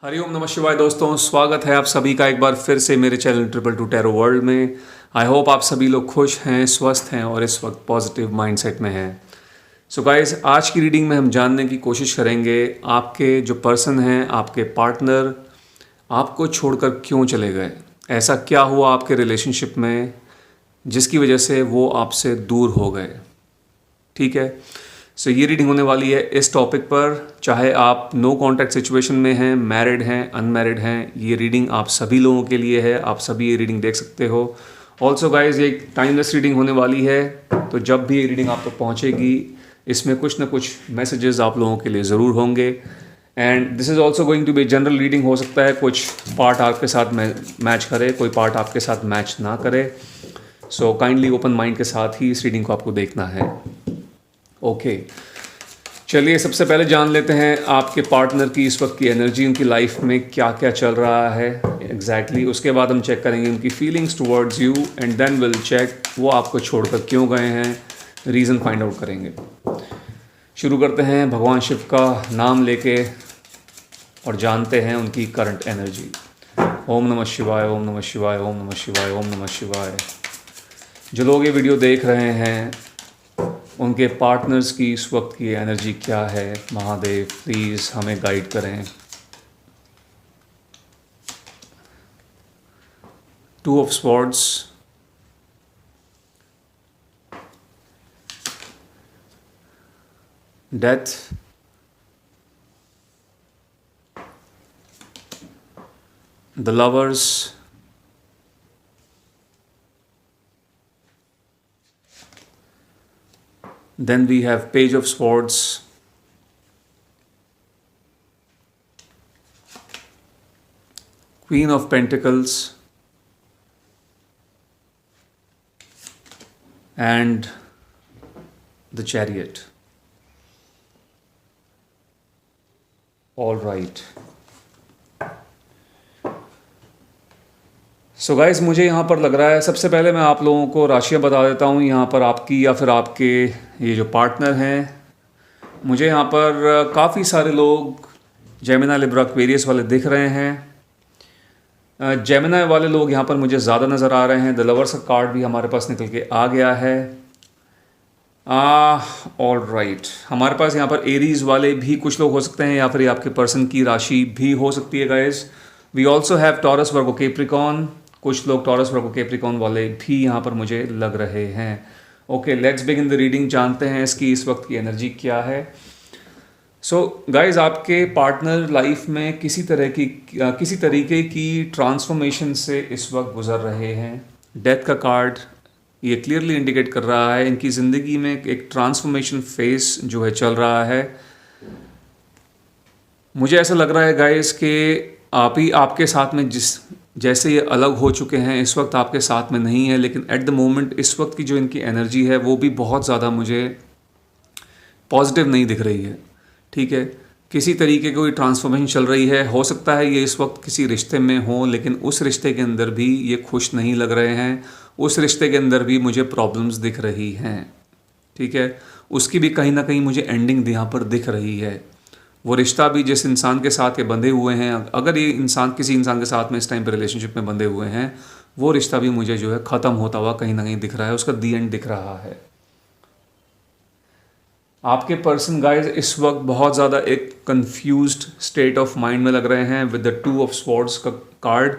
हरिओम नमः शिवाय दोस्तों, स्वागत है आप सभी का एक बार फिर से मेरे channel triple two tarot world में। आई होप आप सभी लोग खुश हैं, स्वस्थ हैं और इस वक्त पॉजिटिव माइंडसेट में हैं। सो गाइस, आज की रीडिंग में हम जानने की कोशिश करेंगे आपके जो पर्सन हैं, आपके पार्टनर आपको छोड़कर क्यों चले गए। ऐसा क्या हुआ आपके रिलेशनशिप में जिसकी वजह से वो आपसे दूर हो गए। ठीक है, सो ये रीडिंग होने वाली है इस टॉपिक पर। चाहे आप नो कॉन्टैक्ट सिचुएशन में हैं, मैरिड हैं, अनमैरिड हैं, ये रीडिंग आप सभी लोगों के लिए है। आप सभी ये रीडिंग देख सकते हो। ऑल्सो गाइज, ये एक टाइमलेस रीडिंग होने वाली है, तो जब भी ये रीडिंग आप तक पहुँचेगी इसमें कुछ ना कुछ मैसेजेस आप लोगों के लिए ज़रूर होंगे। And this is also going to be general reading. हो सकता है कुछ पार्ट आपके साथ मैच करे, कोई पार्ट आपके साथ मैच ना करे। सो काइंडली ओपन माइंड के साथ ही इस रीडिंग को आपको देखना है। ओके, चलिए सबसे पहले जान लेते हैं आपके पार्टनर की इस वक्त की एनर्जी, उनकी लाइफ में क्या क्या चल रहा है एग्जैक्टली। उसके बाद हम चेक करेंगे उनकी feelings towards you and then will check वो आपको छोड़कर क्यों गए हैं, रीज़न फाइंड आउट करेंगे। शुरू करते हैं भगवान शिव का नाम लेके और जानते हैं उनकी करंट एनर्जी। ओम नमः शिवाय, ओम नमः शिवाय, ओम नमः शिवाय, ओम नमः शिवाय। जो लोग ये वीडियो देख रहे हैं उनके पार्टनर्स की इस वक्त की एनर्जी क्या है, महादेव प्लीज़ हमें गाइड करें। Two of swords, death, the lovers, then we have page of swords, queen of pentacles and the chariot. All right. So guys, मुझे यहाँ पर लग रहा है सबसे पहले मैं आप लोगों को राशियाँ बता देता हूँ यहाँ पर आपकी या फिर आपके ये जो पार्टनर हैं। मुझे यहाँ पर काफ़ी सारे लोग जेमिनी, लिब्रा, एक्वेरियस वाले दिख रहे हैं। जेमिनी वाले लोग यहाँ पर मुझे ज़्यादा नज़र आ रहे हैं। द लवर्स का कार्ड भी हमारे पास निकल के आ गया है। ऑल राइट, हमारे पास यहाँ पर एरीज वाले भी कुछ लोग हो सकते हैं या फिर आपके पर्सन की राशि भी हो सकती है guys. We also have Taurus, Virgo, Capricorn. कुछ लोग टॉरस, वर्गो, कैप्रिकॉर्न वाले भी यहाँ पर मुझे लग रहे हैं। Okay, let's begin the reading. जानते हैं इसकी इस वक्त की एनर्जी क्या है। सो गाइज, आपके पार्टनर लाइफ में किसी तरीके की ट्रांसफॉर्मेशन से इस वक्त गुजर रहे हैं। डेथ का कार्ड ये क्लियरली इंडिकेट कर रहा है इनकी ज़िंदगी में एक ट्रांसफॉर्मेशन फेस जो है चल रहा है। मुझे ऐसा लग रहा है गाइज कि आपके साथ में जैसे ये अलग हो चुके हैं, इस वक्त आपके साथ में नहीं है, लेकिन एट द मोमेंट इस वक्त की जो इनकी एनर्जी है वो भी बहुत ज़्यादा मुझे पॉजिटिव नहीं दिख रही है। ठीक है, किसी तरीके की कोई ट्रांसफॉर्मेशन चल रही है। हो सकता है ये इस वक्त किसी रिश्ते में हो, लेकिन उस रिश्ते के अंदर भी ये खुश नहीं लग रहे हैं। उस रिश्ते के अंदर भी मुझे प्रॉब्लम्स दिख रही हैं। ठीक है, उसकी भी कहीं ना कहीं मुझे एंडिंग यहाँ पर दिख रही है। वो रिश्ता भी जिस इंसान के साथ ये बंधे हुए हैं, अगर ये इंसान किसी इंसान के साथ में इस टाइम पे रिलेशनशिप में बंधे हुए हैं, वो रिश्ता भी मुझे जो है ख़त्म होता हुआ कहीं ना कहीं दिख रहा है। उसका दी एंड दिख रहा है। आपके पर्सन गाइज इस वक्त बहुत ज़्यादा एक कंफ्यूज्ड स्टेट ऑफ माइंड में लग रहे हैं with the two of swords का कार्ड।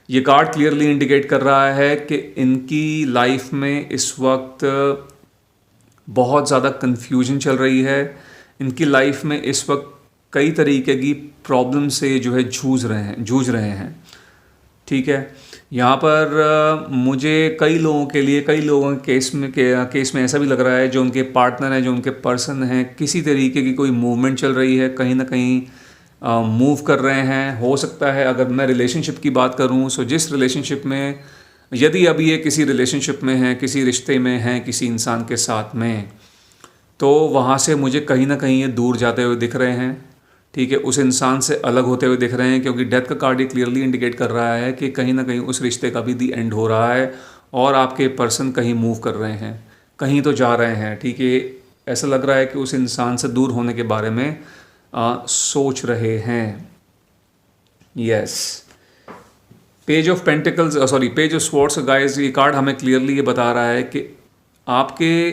ये कार्ड क्लियरली इंडिकेट कर रहा है कि इनकी लाइफ में इस वक्त बहुत ज़्यादा कंफ्यूजन चल रही है। इनकी लाइफ में इस वक्त कई तरीके की प्रॉब्लम से जो है जूझ रहे हैं। ठीक है, यहाँ पर मुझे कई लोगों के केस में ऐसा भी लग रहा है जो उनके पार्टनर हैं, जो उनके पर्सन हैं, किसी तरीके की कोई मूवमेंट चल रही है, कहीं ना कहीं मूव कर रहे हैं। हो सकता है अगर मैं रिलेशनशिप की बात करूँ, सो जिस रिलेशनशिप में यदि अभी ये किसी रिलेशनशिप में है, किसी रिश्ते में है किसी इंसान के साथ में, तो वहाँ से मुझे कहीं ना कहीं ये दूर जाते हुए दिख रहे हैं। ठीक है, उस इंसान से अलग होते हुए दिख रहे हैं, क्योंकि डेथ का कार्ड ये क्लियरली इंडिकेट कर रहा है कि कहीं ना कहीं उस रिश्ते का भी दी एंड हो रहा है और आपके पर्सन कहीं मूव कर रहे हैं, कहीं तो जा रहे हैं। ठीक है, ऐसा लग रहा है कि उस इंसान से दूर होने के बारे में सोच रहे हैं। Yes, page of pentacles, sorry page of swords guys, ये कार्ड हमें क्लियरली ये बता रहा है कि आपके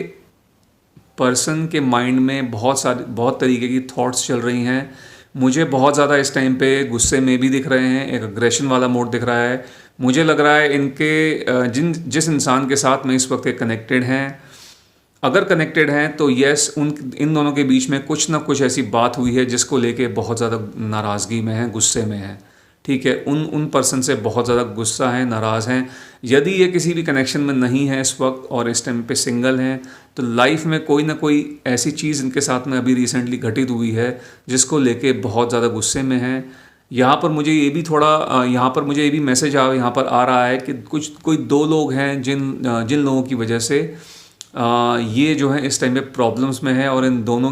पर्सन के माइंड में बहुत तरीके की थॉट्स चल रही हैं। मुझे बहुत ज़्यादा इस टाइम पे गुस्से में भी दिख रहे हैं, एक अग्रेशन वाला मोड दिख रहा है। मुझे लग रहा है इनके जिस इंसान के साथ में इस वक्त कनेक्टेड हैं, अगर कनेक्टेड हैं तो यस, इन दोनों के बीच में कुछ ना कुछ ऐसी बात हुई है जिसको लेके बहुत ज़्यादा नाराज़गी में है, गुस्से में है। ठीक है, उन पर्सन से बहुत ज़्यादा गुस्सा है, नाराज़ हैं। यदि ये किसी भी कनेक्शन में नहीं है इस वक्त और इस टाइम पे सिंगल हैं, तो लाइफ में कोई ना कोई ऐसी चीज़ इनके साथ में अभी रिसेंटली घटित हुई है जिसको लेके बहुत ज़्यादा गुस्से में हैं। यहाँ पर मुझे ये भी थोड़ा यहाँ पर मुझे ये भी मैसेज यहाँ पर आ रहा है कि कोई दो लोग हैं जिन लोगों की वजह से ये जो है इस टाइम पे प्रॉब्लम्स में है, और इन दोनों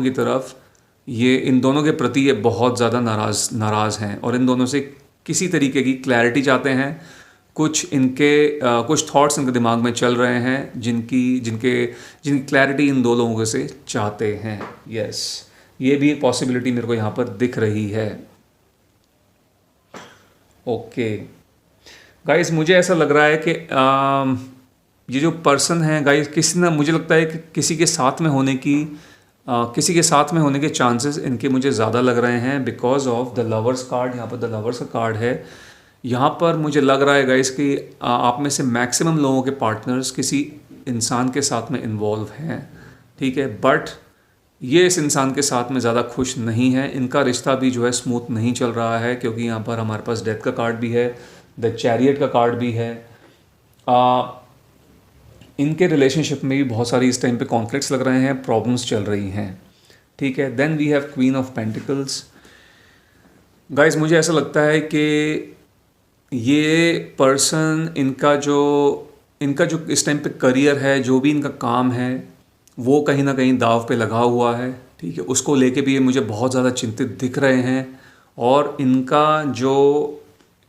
के प्रति ये बहुत ज़्यादा नाराज़ हैं और इन दोनों से किसी तरीके की क्लैरिटी चाहते हैं। कुछ थॉट्स इनके दिमाग में चल रहे हैं जिनकी क्लैरिटी इन दो लोगों से चाहते हैं। यस, ये भी एक पॉसिबिलिटी मेरे को यहाँ पर दिख रही है। ओके गाइस, मुझे ऐसा लग रहा है कि ये जो पर्सन है गाइस, मुझे लगता है कि किसी के साथ में होने के चांसेस इनके मुझे ज़्यादा लग रहे हैं because of the lovers card. यहाँ पर द लवर्स का कार्ड है। यहाँ पर मुझे लग रहा है गाइस कि आप में से मैक्सिमम लोगों के पार्टनर्स किसी इंसान के साथ में इन्वॉल्व हैं। ठीक है, बट ये इस इंसान के साथ में ज़्यादा खुश नहीं है। इनका रिश्ता भी जो है स्मूथ नहीं चल रहा है, क्योंकि यहाँ पर हमारे पास डेथ का कार्ड भी है, द चैरियट का कार्ड भी है। इनके रिलेशनशिप में भी बहुत सारी इस टाइम पे कॉन्फ्लिक्ट्स लग रहे हैं, प्रॉब्लम्स चल रही हैं। ठीक है, then we have queen of pentacles. Guys, मुझे ऐसा लगता है कि ये पर्सन इनका जो इस टाइम पे करियर है, जो भी इनका काम है, वो कहीं ना कहीं दाव पे लगा हुआ है। ठीक है, उसको लेके भी ये मुझे बहुत ज़्यादा चिंतित दिख रहे हैं। और इनका जो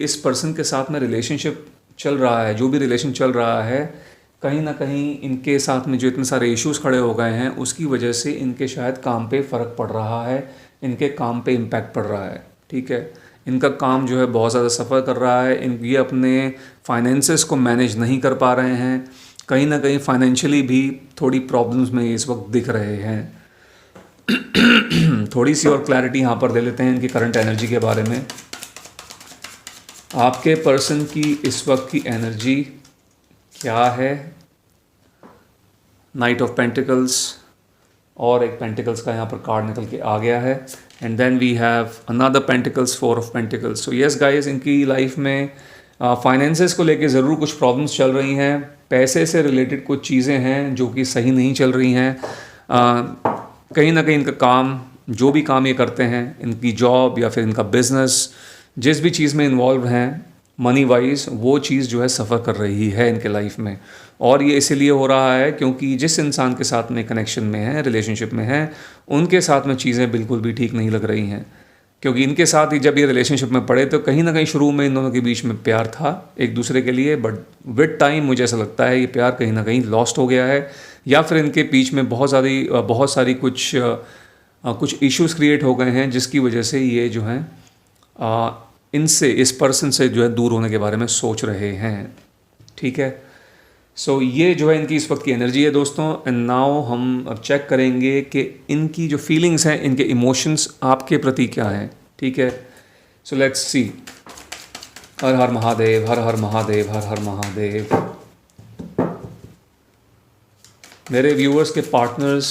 इस पर्सन के साथ में रिलेशनशिप चल रहा है, जो भी रिलेशन चल रहा है, कहीं ना कहीं इनके साथ में जो इतने सारे इश्यूज खड़े हो गए हैं, उसकी वजह से इनके शायद काम पे फ़र्क पड़ रहा है, इनके काम पे इम्पैक्ट पड़ रहा है। ठीक है, इनका काम जो है बहुत ज़्यादा सफ़र कर रहा है। ये अपने फाइनेंसेस को मैनेज नहीं कर पा रहे हैं, कहीं ना कहीं फाइनेंशियली भी थोड़ी प्रॉब्लम्स में इस वक्त दिख रहे हैं। थोड़ी सी और क्लैरिटी यहाँ पर दे लेते हैं इनकी करंट एनर्जी के बारे में। आपके पर्सन की इस वक्त की एनर्जी क्या है? नाइट ऑफ पेंटिकल्स, और एक पेंटिकल्स का यहाँ पर कार्ड निकल के आ गया है, and then we have another pentacles, four of pentacles. So yes guys, इनकी लाइफ में फाइनेंसेस को लेके ज़रूर कुछ प्रॉब्लम्स चल रही हैं। पैसे से रिलेटेड कुछ चीज़ें हैं जो कि सही नहीं चल रही हैं। कहीं ना कहीं इनका काम, जो भी काम ये करते हैं, इनकी जॉब या फिर इनका बिजनेस, जिस भी चीज़ में इन्वॉल्व हैं मनी वाइज, वो चीज़ जो है सफ़र कर रही है इनके लाइफ में। और ये इसीलिए हो रहा है क्योंकि जिस इंसान के साथ में कनेक्शन में है, रिलेशनशिप में है, उनके साथ में चीज़ें बिल्कुल भी ठीक नहीं लग रही हैं। क्योंकि इनके साथ ही जब ये रिलेशनशिप में पड़े तो कहीं ना कहीं शुरू में इन दोनों के बीच में प्यार था एक दूसरे के लिए, बट विद टाइम मुझे ऐसा लगता है ये प्यार कहीं ना कहीं लॉस्ट हो गया है, या फिर इनके बीच में बहुत सारी कुछ इश्यूज़ क्रिएट हो गए हैं, जिसकी वजह से ये जो हैं इस पर्सन से जो है दूर होने के बारे में सोच रहे हैं। ठीक है, सो ये जो है इनकी इस वक्त की एनर्जी है दोस्तों। एंड नाउ हम अब चेक करेंगे कि इनकी जो फीलिंग्स हैं, इनके इमोशंस आपके प्रति क्या हैं। ठीक है, सो लेट्स सी। हर हर महादेव, हर हर महादेव, हर हर महादेव। मेरे व्यूअर्स के पार्टनर्स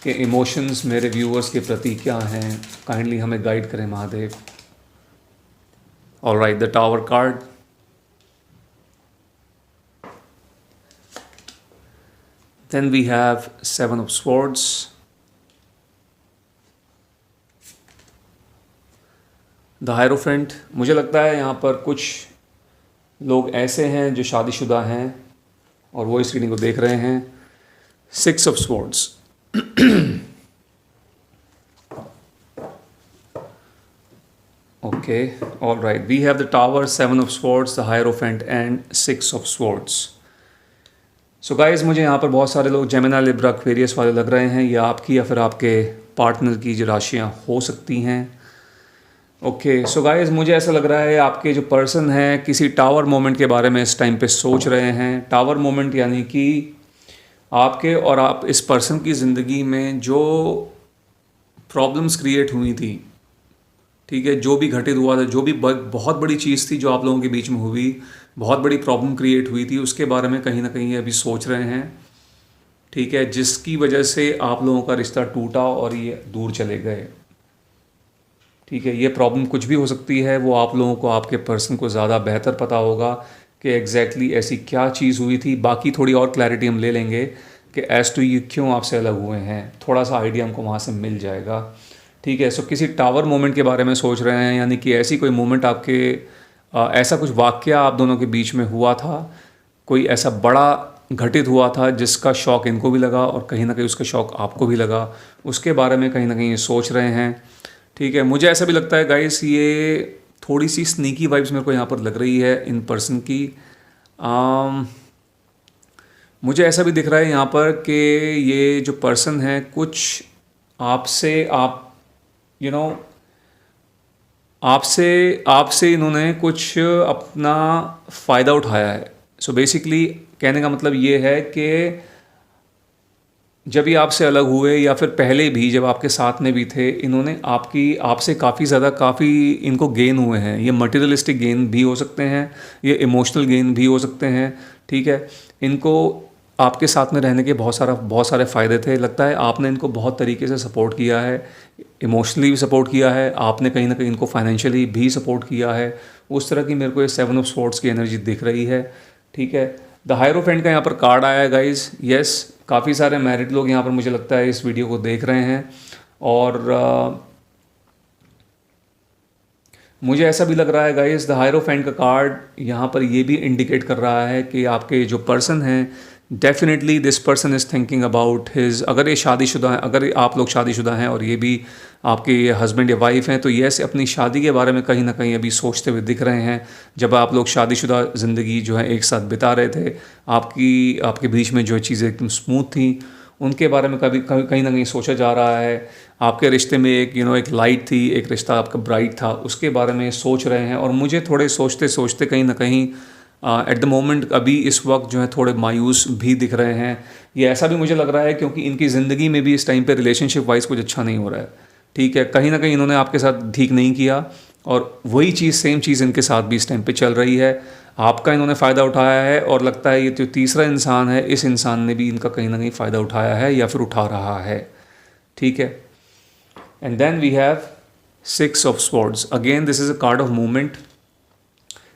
के इमोशंस मेरे व्यूअर्स के प्रति क्या हैं, काइंडली हमें गाइड करें Mahadev. Alright, the tower card. Then we have Seven of Swords. The Hierophant. मुझे लगता है यहाँ पर कुछ लोग ऐसे हैं जो शादीशुदा हैं और वो इस रीडिंग को देख रहे हैं। Six of Swords. Okay, all right. We have the Tower, Seven of Swords, the Hierophant, and Six of Swords. So guys, मुझे यहाँ पर बहुत सारे लोग जेमिनी, लिब्रा, एक्वेरियस वाले लग रहे हैं। ये आपकी या फिर आपके पार्टनर की जो राशियाँ हो सकती हैं। ओके सो गाइस, मुझे ऐसा लग रहा है आपके जो पर्सन है किसी टावर मोमेंट के बारे में इस टाइम पे सोच रहे हैं। टावर मोमेंट यानी कि आपके और आप इस पर्सन की ज़िंदगी में जो प्रॉब्लम्स क्रिएट हुई थी, ठीक है, जो भी घटित हुआ था, जो भी बहुत बड़ी चीज़ थी जो आप लोगों के बीच में हुई, बहुत बड़ी प्रॉब्लम क्रिएट हुई थी, उसके बारे में कहीं ना कहीं अभी सोच रहे हैं। ठीक है, जिसकी वजह से आप लोगों का रिश्ता टूटा और ये दूर चले गए। ठीक है, ये प्रॉब्लम कुछ भी हो सकती है, वो आप लोगों को, आपके पर्सन को ज़्यादा बेहतर पता होगा कि एग्जैक्टली ऐसी क्या चीज़ हुई थी। बाकी थोड़ी और क्लैरिटी हम ले लेंगे कि एज टू ये क्यों आपसे अलग हुए हैं, थोड़ा सा आइडिया हमको वहाँ से मिल जाएगा। ठीक है, सो किसी टावर मोमेंट के बारे में सोच रहे हैं, यानी कि ऐसी कोई मोमेंट आपके ऐसा कुछ वाक़या आप दोनों के बीच में हुआ था, कोई ऐसा बड़ा घटित हुआ था जिसका शौक इनको भी लगा और कहीं ना कहीं उसका शौक आपको भी लगा, उसके बारे में कहीं ना कहीं ये सोच रहे हैं। ठीक है, मुझे ऐसा भी लगता है गाइस, ये थोड़ी सी स्नीकी वाइब्स मेरे को यहाँ पर लग रही है इन पर्सन की। आम, मुझे ऐसा भी दिख रहा है यहाँ पर कि ये जो पर्सन है कुछ आपसे, आप यू you नो know, आपसे आपसे इन्होंने कुछ अपना फ़ायदा उठाया है। सो बेसिकली कहने का मतलब ये है कि जब ये आपसे अलग हुए या फिर पहले भी जब आपके साथ में भी थे, इन्होंने आपसे काफ़ी ज़्यादा काफ़ी इनको गेन हुए हैं। ये मटेरियलिस्टिक गेन भी हो सकते हैं, ये इमोशनल गेन भी हो सकते हैं। ठीक है, इनको आपके साथ में रहने के बहुत सारे फ़ायदे थे। लगता है आपने इनको बहुत तरीके से सपोर्ट किया है, इमोशनली भी सपोर्ट किया है, आपने कहीं ना कहीं इनको फाइनेंशियली भी सपोर्ट किया है। उस तरह की मेरे को ये 7 ऑफ स्वॉर्ड्स की एनर्जी दिख रही है। ठीक है, द हायरोफेंट का यहाँ पर कार्ड आया है गाइज। यस, काफ़ी सारे मैरिड लोग यहाँ पर मुझे लगता है इस वीडियो को देख रहे हैं और मुझे ऐसा भी लग रहा है गाइस, द हायरोफेंट का कार्ड यहाँ पर ये भी इंडिकेट कर रहा है कि आपके जो पर्सन हैं, definitely this person is thinking about his, अगर ये शादीशुदा हैं, अगर आप लोग शादीशुदा हैं और ये भी आपके हस्बैंड या वाइफ हैं, तो यस, अपनी शादी के बारे में कहीं ना कहीं अभी सोचते हुए दिख रहे हैं। जब आप लोग शादीशुदा ज़िंदगी जो है एक साथ बिता रहे थे, आपके बीच में जो चीज़ें एकदम स्मूथ थी, उनके बारे में कभी कभी कहीं ना कहीं सोचा जा रहा है। आपके रिश्ते में एक एक लाइट थी, एक रिश्ता आपका ब्राइट था, उसके बारे में सोच रहे हैं। और मुझे थोड़े सोचते सोचते कहीं ना कहीं एट द मोमेंट अभी इस वक्त जो है थोड़े मायूस भी दिख रहे हैं। ये ऐसा भी मुझे लग रहा है क्योंकि इनकी ज़िंदगी में भी इस टाइम पे रिलेशनशिप वाइज कुछ अच्छा नहीं हो रहा है। ठीक है, कहीं ना कहीं इन्होंने आपके साथ ठीक नहीं किया और वही चीज़, सेम चीज़ इनके साथ भी इस टाइम पे चल रही है। आपका इन्होंने फ़ायदा उठाया है और लगता है ये जो तीसरा इंसान है, इस इंसान ने भी इनका कहीं ना कहीं फ़ायदा उठाया है या फिर उठा रहा है। ठीक है, and then we have 6 of swords. Again this is a card of movement.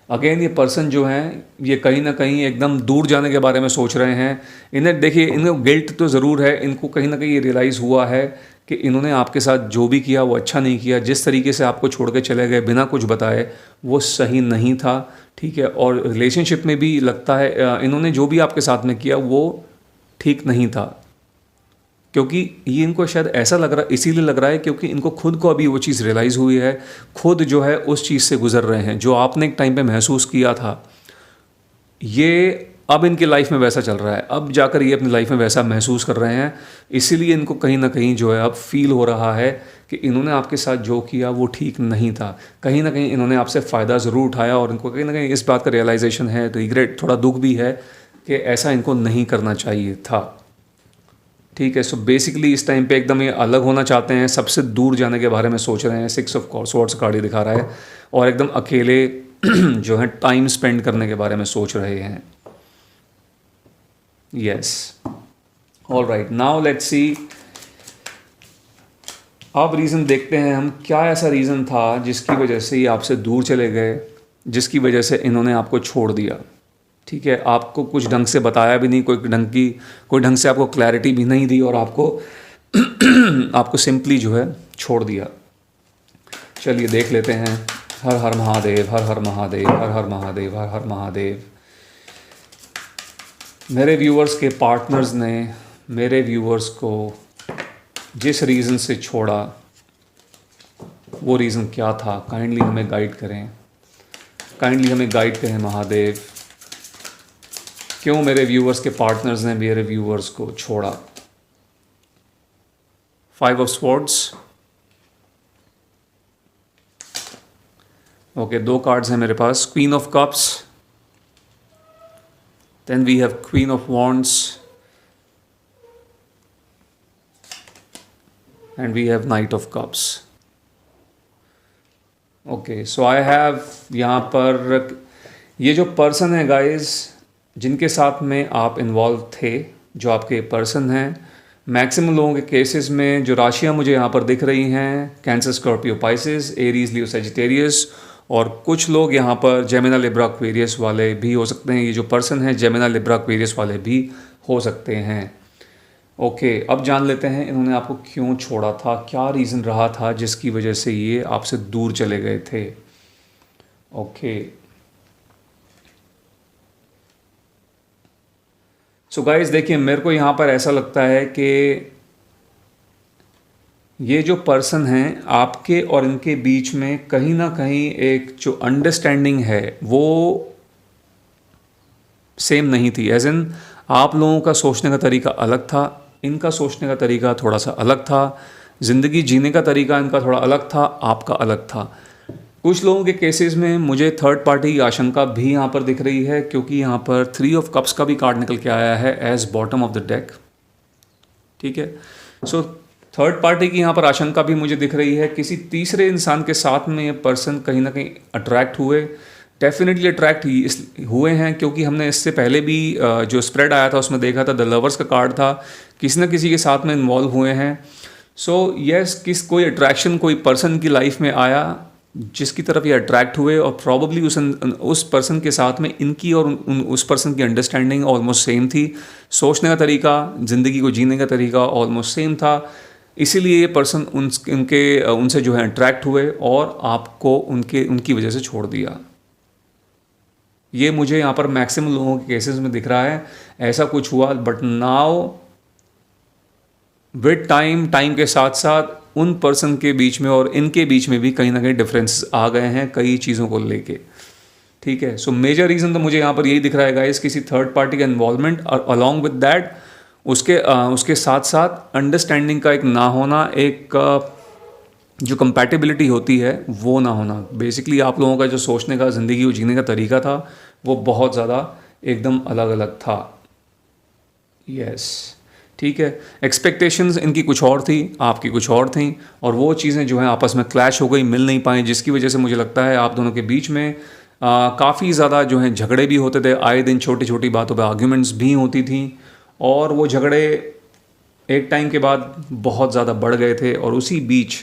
Again ये पर्सन जो हैं, ये कहीं ना कहीं एकदम दूर जाने के बारे में सोच रहे हैं। इन्हें देखिए, इनको गिल्ट तो ज़रूर है, इनको कहीं ना कहीं ये रियलाइज़ हुआ है कि इन्होंने आपके साथ जो भी किया वो अच्छा नहीं किया। जिस तरीके से आपको छोड़ के चले गए बिना कुछ बताए, वो सही नहीं था। ठीक है, और रिलेशनशिप में भी लगता है इन्होंने जो भी आपके साथ में किया वो ठीक नहीं था, क्योंकि ये इनको शायद ऐसा लग रहा, इसीलिए लग रहा है क्योंकि इनको खुद को अभी वो चीज़ रियलाइज़ हुई है, खुद जो है उस चीज़ से गुजर रहे हैं जो आपने एक टाइम पे महसूस किया था। ये अब इनकी लाइफ में वैसा चल रहा है, अब जाकर ये अपनी लाइफ में वैसा महसूस कर रहे हैं। इसीलिए इनको कहीं ना कहीं जो है अब फील हो रहा है कि इन्होंने आपके साथ जो किया वो ठीक नहीं था। कहीं ना कहीं इन्होंने आपसे फ़ायदा ज़रूर उठाया और इनको कहीं ना कहीं इस बात का रियलाइजेशन है, रिग्रेट, थोड़ा दुख भी है कि ऐसा इनको नहीं करना चाहिए था। ठीक है, सो बेसिकली इस टाइम पे एकदम ये अलग होना चाहते हैं, सबसे दूर जाने के बारे में सोच रहे हैं। 6 ऑफ स्वॉर्ड्स कार्ड ही दिखा रहा है और एकदम अकेले जो है टाइम स्पेंड करने के बारे में सोच रहे हैं। Yes, all right, now let's see. अब रीज़न देखते हैं हम, क्या ऐसा रीज़न था जिसकी वजह से ये आपसे दूर चले गए, जिसकी वजह से इन्होंने आपको छोड़ दिया। ठीक है, आपको कुछ ढंग से बताया भी नहीं, कोई ढंग से आपको क्लैरिटी भी नहीं दी और आपको आपको सिंपली जो है छोड़ दिया। चलिए देख लेते हैं। हर हर महादेव, हर हर महादेव, हर हर महादेव, हर हर महादेव। मेरे व्यूअर्स के पार्टनर्स ने मेरे व्यूअर्स को जिस रीज़न से छोड़ा, वो रीज़न क्या था? काइंडली हमें गाइड करें, काइंडली हमें गाइड करें महादेव। क्यों मेरे व्यूअर्स के पार्टनर्स ने मेरे व्यूअर्स को छोड़ा? 5 ऑफ स्वॉर्ड्स, ओके, दो कार्ड्स हैं मेरे पास, queen of cups, then we have queen of wands and we have knight of cups. Okay, so I have यहाँ पर ये जो पर्सन है गाइस, जिनके साथ में आप इन्वॉल्व थे, जो आपके पर्सन हैं, मैक्सिमम लोगों के केसेस में जो राशियाँ मुझे यहाँ पर दिख रही हैं, कैंसर, स्कॉर्पियो, पाइसेस, एरीज, लियो, सजिटेरियस, और कुछ लोग यहाँ पर जेमिना, लिब्रा, एक्वेरियस वाले भी हो सकते हैं। ये जो पर्सन है जेमिना, लिब्रा, एक्वेरियस वाले भी हो सकते हैं। ओके, अब जान लेते हैं इन्होंने आपको क्यों छोड़ा था, क्या रीज़न रहा था जिसकी वजह से ये आपसे दूर चले गए थे। ओके, सो गाइस देखिए, मेरे को यहाँ पर ऐसा लगता है कि ये जो पर्सन हैं आपके और इनके बीच में कहीं ना कहीं एक जो अंडरस्टैंडिंग है वो सेम नहीं थी। एज इन आप लोगों का सोचने का तरीका अलग था, इनका सोचने का तरीका थोड़ा सा अलग था, ज़िंदगी जीने का तरीका इनका थोड़ा अलग था, आपका अलग था। कुछ लोगों के केसेस में मुझे थर्ड पार्टी की आशंका भी यहाँ पर दिख रही है, क्योंकि यहाँ पर 3 ऑफ कप्स का भी कार्ड निकल के आया है as bottom of the deck. ठीक है, सो थर्ड पार्टी की यहाँ पर आशंका भी मुझे दिख रही है। किसी तीसरे इंसान के साथ में ये पर्सन कहीं ना कहीं अट्रैक्ट हुए, डेफिनेटली अट्रैक्ट हुए हैं, क्योंकि हमने इससे पहले भी जो स्प्रेड आया था उसमें देखा था, द लवर्स का कार्ड था, किसी न किसी के साथ में इन्वॉल्व हुए हैं। सो यस, कोई अट्रैक्शन कोई पर्सन की लाइफ में आया जिसकी तरफ ये अट्रैक्ट हुए, और प्रॉबली उस पर्सन के साथ में इनकी और उस पर्सन की अंडरस्टैंडिंग ऑलमोस्ट सेम थी, सोचने का तरीका, ज़िंदगी को जीने का तरीका ऑलमोस्ट सेम था। इसीलिए ये पर्सन उनसे जो है अट्रैक्ट हुए और आपको उनकी वजह से छोड़ दिया। ये मुझे यहाँ पर मैक्सिमम लोगों के केसेस में दिख रहा है, ऐसा कुछ हुआ। बट नाउ विद टाइम के साथ साथ उन पर्सन के बीच में और इनके बीच में भी कहीं ना कहीं डिफरेंसेस आ गए हैं कई चीज़ों को लेके। ठीक है, सो मेजर रीज़न तो मुझे यहाँ पर यही दिख रहा है गाइस, किसी थर्ड पार्टी का इन्वॉल्वमेंट, और अलॉन्ग विद दैट उसके साथ साथ अंडरस्टैंडिंग का एक ना होना, एक जो कंपैटिबिलिटी होती है वो ना होना। बेसिकली आप लोगों का जो सोचने का, ज़िंदगी को जीने का तरीका था वो बहुत ज़्यादा एकदम अलग अलग था। यस, ठीक है, एक्सपेक्टेशंस इनकी कुछ और थी, आपकी कुछ और थी, और वो चीज़ें जो हैं आपस में क्लैश हो गई, मिल नहीं पाई, जिसकी वजह से मुझे लगता है आप दोनों के बीच में काफ़ी ज़्यादा जो हैं झगड़े भी होते थे, आए दिन छोटी छोटी बातों पे आर्ग्यूमेंट्स भी होती थी, और वो झगड़े एक टाइम के बाद बहुत ज़्यादा बढ़ गए थे। और उसी बीच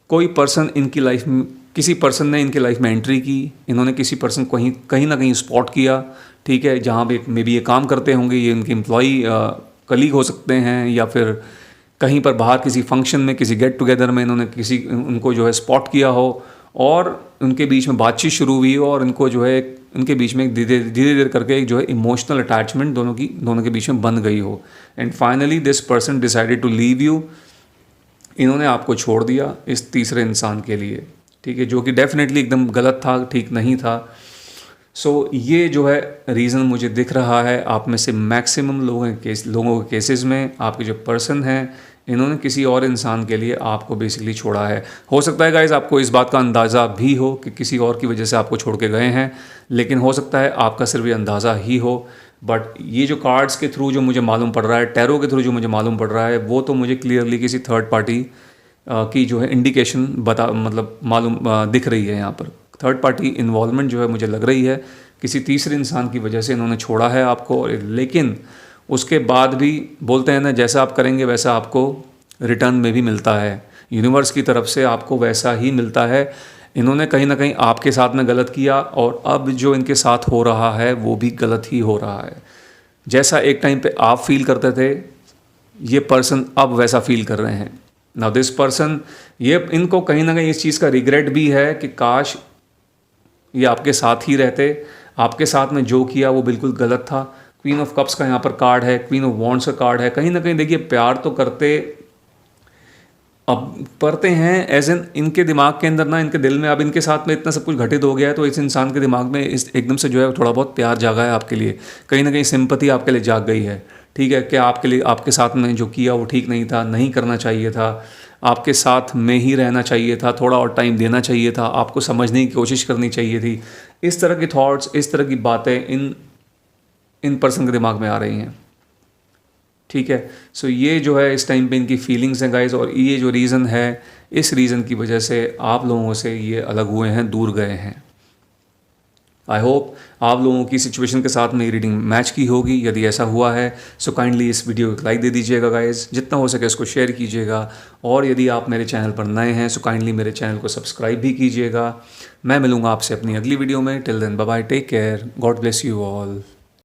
कोई पर्सन इनकी लाइफ में, किसी पर्सन ने इनकी लाइफ में एंट्री की, इन्होंने किसी पर्सन को कहीं ना कहीं स्पॉट किया। ठीक है, जहाँ भी मे बी ये काम करते होंगे, ये इनके एम्प्लॉई कलीग हो सकते हैं, या फिर कहीं पर बाहर किसी फंक्शन में, किसी गेट टुगेदर में इन्होंने उनको जो है स्पॉट किया हो, और उनके बीच में बातचीत शुरू हुई, और इनको जो है उनके बीच में धीरे धीरे करके एक जो है इमोशनल अटैचमेंट दोनों के बीच में बन गई हो, and finally this person decided to leave you. इन्होंने आपको छोड़ दिया इस तीसरे इंसान के लिए। ठीक है, जो कि डेफिनेटली एकदम गलत था, ठीक नहीं था। सो ये जो है रीज़न मुझे दिख रहा है आप में से मैक्सिमम लोगों के केसेस में, आपके जो पर्सन हैं इन्होंने किसी और इंसान के लिए आपको बेसिकली छोड़ा है। हो सकता है गाइस आपको इस बात का अंदाज़ा भी हो कि किसी और की वजह से आपको छोड़ के गए हैं, लेकिन हो सकता है आपका सिर्फ ये अंदाज़ा ही हो। बट ये जो कार्ड्स के थ्रू जो मुझे मालूम पड़ रहा है, टैरो के थ्रू जो मुझे मालूम पड़ रहा है, वो तो मुझे क्लियरली किसी थर्ड पार्टी की जो है इंडिकेशन मालूम दिख रही है। यहाँ पर थर्ड पार्टी इन्वॉल्वमेंट जो है मुझे लग रही है किसी तीसरे इंसान की वजह से इन्होंने छोड़ा है आपको, लेकिन उसके बाद भी बोलते हैं ना, जैसा आप करेंगे वैसा आपको रिटर्न में भी मिलता है, यूनिवर्स की तरफ से आपको वैसा ही मिलता है। इन्होंने कहीं ना कहीं आपके साथ में गलत किया, और अब जो इनके साथ हो रहा है वो भी गलत ही हो रहा है। जैसा एक टाइम पे आप फील करते थे, ये पर्सन अब वैसा फील कर रहे हैं। नाउ दिस पर्सन, ये इनको कहीं ना कहीं इस चीज़ का रिग्रेट भी है कि काश ये आपके साथ ही रहते, आपके साथ में जो किया वो बिल्कुल गलत था। क्वीन ऑफ कप्स का यहाँ पर कार्ड है, क्वीन ऑफ वॉन्ड्स का कार्ड है। कहीं ना कहीं देखिए, प्यार तो करते हैं, एज इन इनके दिमाग के अंदर ना, इनके दिल में अब इनके साथ में इतना सब कुछ घटित हो गया है, तो इस इंसान के दिमाग में एकदम से जो है थोड़ा बहुत प्यार जागा है आपके लिए, कहीं ना कहीं सिंपैथी आपके लिए जाग गई है। ठीक है, क्या आपके लिए आपके साथ में जो किया वो ठीक नहीं था, नहीं करना चाहिए था, आपके साथ में ही रहना चाहिए था, थोड़ा और टाइम देना चाहिए था, आपको समझने की कोशिश करनी चाहिए थी। इस तरह के थॉट्स, इस तरह की बातें इन पर्सन के दिमाग में आ रही हैं। ठीक है, सो ये जो है इस टाइम पे इनकी फीलिंग्स हैं गाइस, और ये जो रीज़न है, इस रीज़न की वजह से आप लोगों से ये अलग हुए हैं, दूर गए हैं। आई होप आप लोगों की सिचुएशन के साथ मेरी रीडिंग मैच की होगी। यदि ऐसा हुआ है सो काइंडली इस वीडियो को लाइक दे दीजिएगा गाइस, जितना हो सके इसको शेयर कीजिएगा, और यदि आप मेरे चैनल पर नए हैं सो काइंडली मेरे चैनल को सब्सक्राइब भी कीजिएगा। मैं मिलूंगा आपसे अपनी अगली वीडियो में। Till then bye bye, take care, God bless you all.